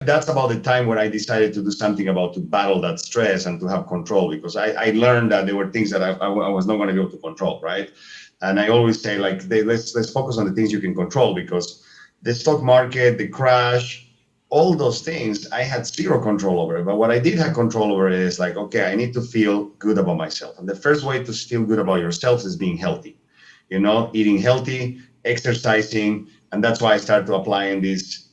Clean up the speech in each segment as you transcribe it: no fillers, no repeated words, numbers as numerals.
that's about the time when I decided to do something about to battle that stress and to have control, because I learned that there were things that I was not going to be able to control, right? And I always say, like, let's focus on the things you can control, because the stock market, the crash, all those things, I had zero control over it. But what I did have control over is like, okay, I need to feel good about myself. And the first way to feel good about yourself is being healthy, eating healthy, exercising. And that's why I started applying these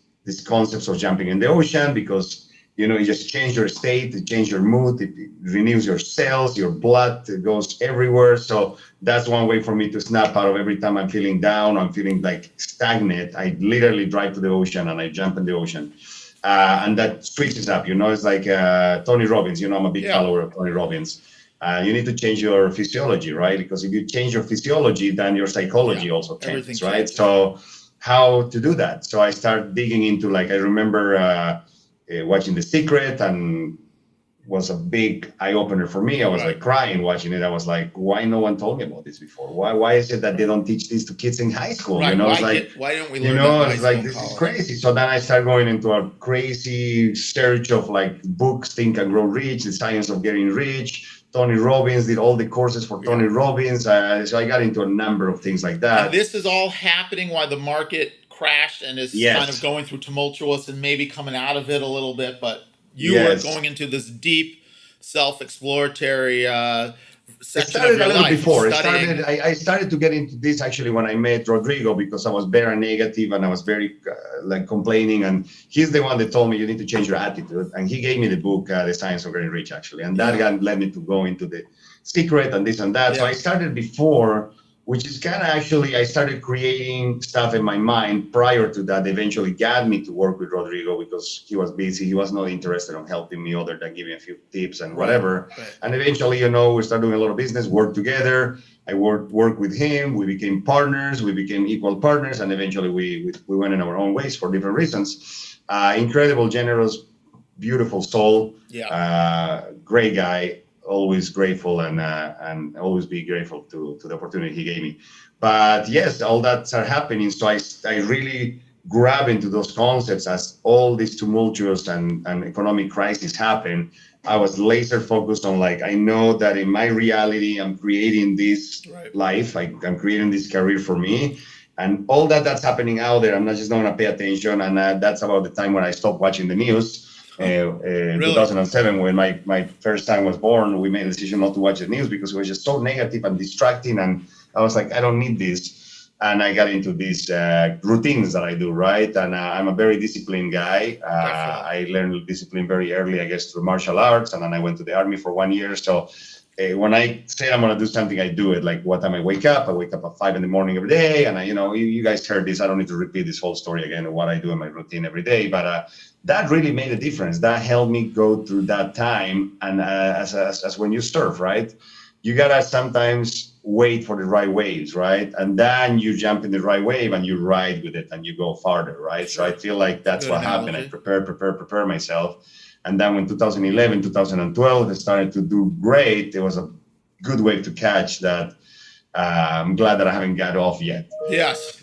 concepts of jumping in the ocean, because it just change your state, it change your mood, it renews your cells, your blood, it goes everywhere. So that's one way for me to snap out of every time I'm feeling down, I'm feeling like stagnant. I literally drive to the ocean and I jump in the ocean. And that switches up, it's like Tony Robbins, I'm a big follower of Tony Robbins. You need to change your physiology, right? Because if you change your physiology, then your psychology also changes, right? So how to do that? So I started digging into, like, I remember watching The Secret, and was a big eye opener for me. I was like crying watching it. I was like, why no one told me about this before? Why is it that they don't teach this to kids in high school? Right. Why don't we learn that in high school, this is crazy. So then I started going into a crazy search of like books, Think and Grow Rich, The Science of Getting Rich. Tony Robbins, did all the courses for Tony Robbins. So I got into a number of things like that. And this is all happening while the market crashed and is kind of going through tumultuous and maybe coming out of it a little bit, but you were going into this deep self-exploratory section of your life. Before. I started to get into this actually when I met Rodrigo, because I was very negative and I was very complaining, and he's the one that told me you need to change your attitude, and he gave me the book The Science of Getting Rich actually, and that led me to go into The Secret and this and that. So I started before, which is kind of actually, I started creating stuff in my mind prior to that. Eventually got me to work with Rodrigo because he was busy. He was not interested in helping me other than giving a few tips and whatever. Right. And eventually, we started doing a lot of business, work together. I worked with him. We became partners. We became equal partners. And eventually we went in our own ways for different reasons. Incredible, generous, beautiful soul. Great guy. Always grateful and always be grateful to the opportunity he gave me. But yes, all that started happening. So I really grab into those concepts as all these tumultuous and economic crisis happen. I was laser focused on, like, I know that in my reality, I'm creating this life. I'm creating this career for me. And all that's happening out there, I'm not just going to pay attention. And that's about the time when I stopped watching the news. In 2007, when my first son was born, we made a decision not to watch the news because it was just so negative and distracting. And I was like, I don't need this. And I got into these routines that I do, right? And I'm a very disciplined guy. I learned discipline very early, I guess, through martial arts. And then I went to the army for 1 year. So when I say I'm going to do something, I do it. Like, what time I wake up at 5 a.m. every day. And you guys heard this. I don't need to repeat this whole story again of what I do in my routine every day. But that really made a difference. That helped me go through that time. And as when you surf, right? You got to sometimes wait for the right waves, right? And then you jump in the right wave and you ride with it and you go farther, right? So I feel like that's what happened. I prepare myself. And then when 2011, 2012, I started to do great. It was a good wave to catch that. I'm glad that I haven't got off yet. Yes.